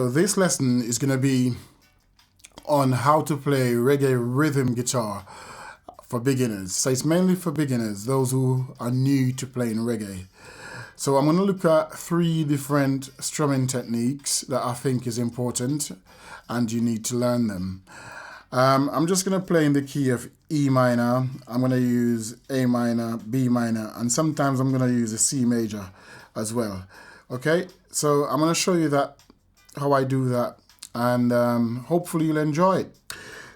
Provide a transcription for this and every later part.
So this lesson is going to be on how to play reggae rhythm guitar for beginners. So it's mainly for beginners, those who are new to playing reggae. So I'm going to look at 3 different strumming techniques that I think is important and you need to learn them. I'm just going to play in the key of E minor. I'm going to use A minor, B minor, and sometimes I'm going to use a C major as well. Okay, so I'm going to show you that how I do that, and hopefully you'll enjoy it.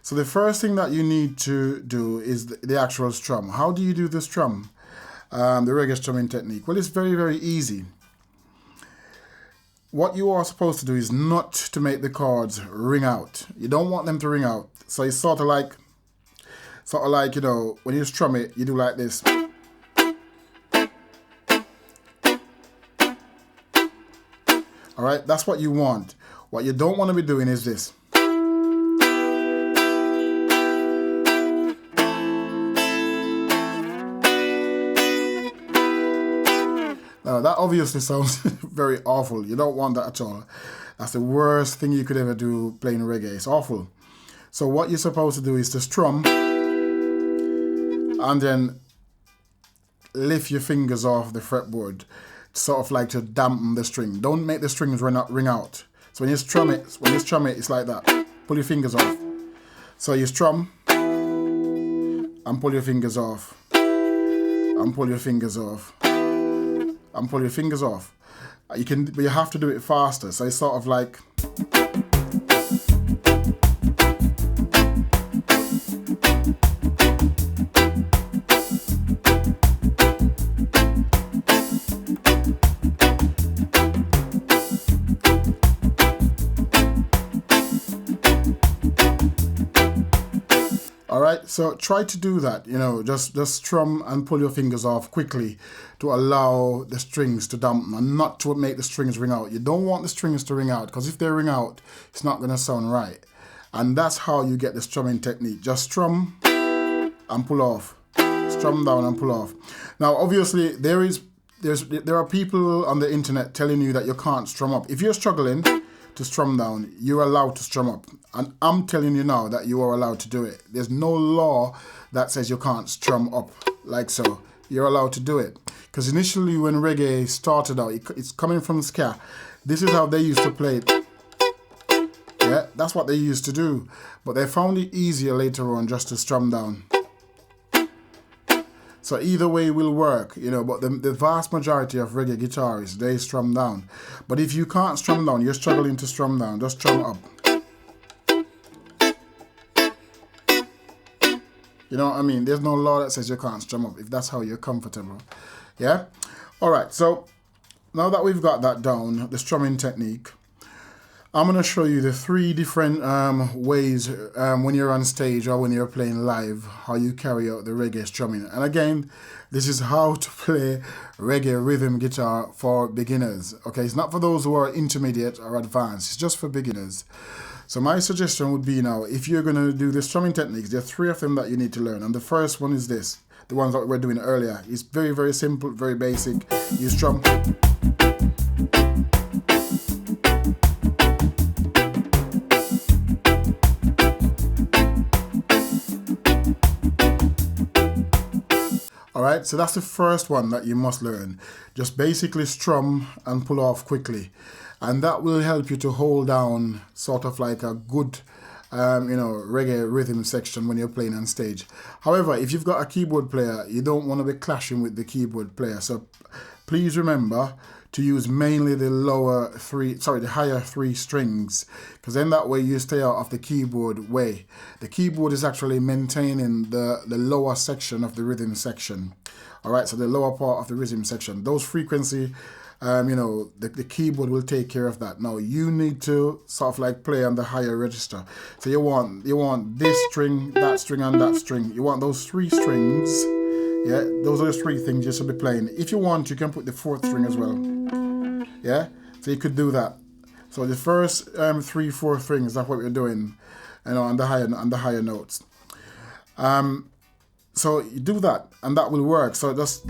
So the first thing that you need to do is the actual strum. How do you do the strum? The reggae strumming technique. Well, it's very, very easy. What you are supposed to do is not to make the chords ring out. You don't want them to ring out. So it's sort of like, you know, when you strum it, you do like this. All right, that's what you want. What you don't want to be doing is this. Now, that obviously sounds very awful. You don't want that at all. That's the worst thing you could ever do playing reggae. It's awful. So what you're supposed to do is to strum and then lift your fingers off the fretboard, sort of like to dampen the string. Don't make the strings ring out. So when you strum it, it's like that. Pull your fingers off. So you strum and pull your fingers off, and pull your fingers off, and pull your fingers off. But you have to do it faster. So it's sort of like. Alright, so try to do that, you know, just strum and pull your fingers off quickly to allow the strings to dampen and not to make the strings ring out. You don't want the strings to ring out, because if they ring out, it's not going to sound right. And that's how you get the strumming technique. Just strum and pull off. Strum down and pull off. Now, obviously, there are people on the internet telling you that you can't strum up. If you're struggling to strum down, you're allowed to strum up. And I'm telling you now that you are allowed to do it. There's no law that says you can't strum up like so. You're allowed to do it. Because initially when reggae started out, it's coming from ska. This is how they used to play it. Yeah, that's what they used to do. But they found it easier later on just to strum down. So either way will work, you know, but the vast majority of reggae guitarists, they strum down. But if you can't strum down, you're struggling to strum down, just strum up. You know what I mean? There's no law that says you can't strum up if that's how you're comfortable. Yeah? Alright, so now that we've got that down, the strumming technique, I'm going to show you the 3 different ways when you're on stage or when you're playing live, how you carry out the reggae strumming. And again, this is how to play reggae rhythm guitar for beginners. Okay, it's not for those who are intermediate or advanced, it's just for beginners. So my suggestion would be now, if you're going to do the strumming techniques, there are 3 of them that you need to learn. And the first one is this, the ones that we were doing earlier. It's very, very simple, very basic. You strum. Alright, so that's the first one that you must learn. Just basically strum and pull off quickly. And that will help you to hold down sort of like a good, you know, reggae rhythm section when you're playing on stage. However, if you've got a keyboard player, you don't want to be clashing with the keyboard player. So please remember to use mainly the higher 3 strings, because then that way you stay out of the keyboard way. The keyboard is actually maintaining the lower section of the rhythm section. All right, so the lower part of the rhythm section, those frequency, you know, the keyboard will take care of that. Now you need to sort of like play on the higher register. So you want this string, that string, and that string. You want those 3 strings. Yeah, those are the 3 things you should be playing. If you want, you can put the 4th string as well. Yeah, so you could do that. So the first 3, 4 strings, that's what we're doing, you know, on the higher notes. So you do that, and that will work. So just.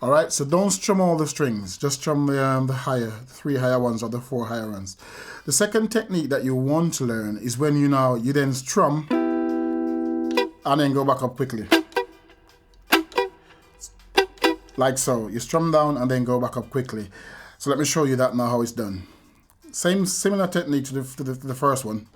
All right, so don't strum all the strings. Just strum the higher, 3 higher ones or the 4 higher ones. The second technique that you want to learn is when you then strum and then go back up quickly. Like so. You strum down and then go back up quickly. So let me show you that now, how it's done. Similar technique to the first one.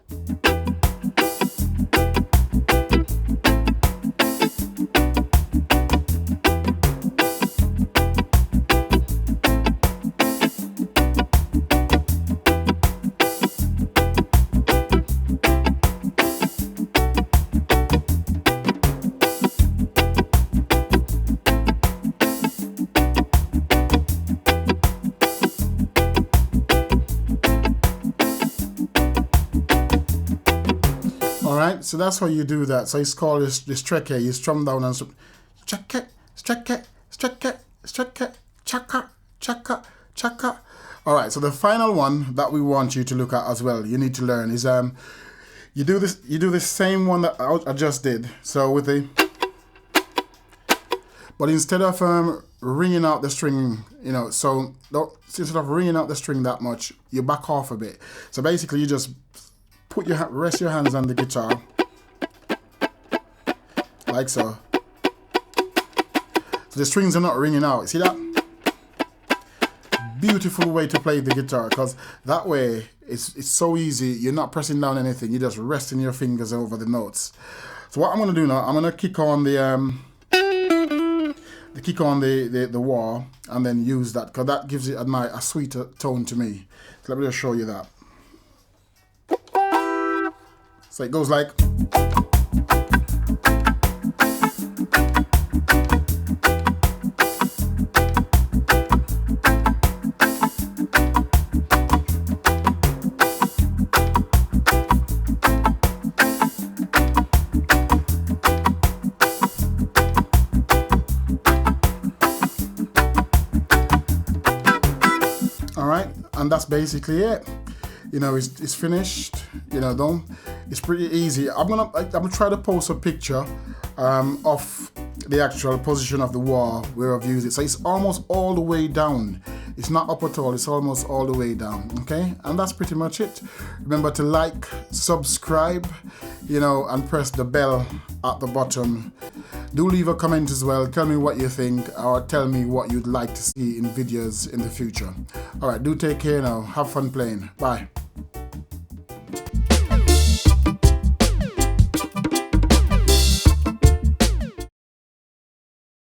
Alright, so that's how you do that. So it's called this Reggae. You strum down and Chaka, Chaka, Chaka, Chaka, Chaka, Chaka, Chaka. Alright, so the final one that we want you to look at as well, you need to learn is you do the same one that I just did. So with the, but instead of ringing out the string, so instead of ringing out the string that much, you back off a bit. So basically you just rest your hands on the guitar, like so. So the strings are not ringing out. See that? Beautiful way to play the guitar, because that way it's so easy. You're not pressing down anything. You're just resting your fingers over the notes. So what I'm gonna do now, I'm gonna kick on the wah, and then use that, because that gives it a sweeter tone to me. So let me just show you that. So it goes like. All right, and that's basically it. It's finished. It's pretty easy. I'm gonna try to post a picture of the actual position of the wah where I've used it. So it's almost all the way down. It's not up at all. It's almost all the way down. Okay, and that's pretty much it. Remember to like, subscribe, and press the bell at the bottom. Do leave a comment as well. Tell me what you think, or tell me what you'd like to see in videos in the future. All right, do take care now. Have fun playing. Bye.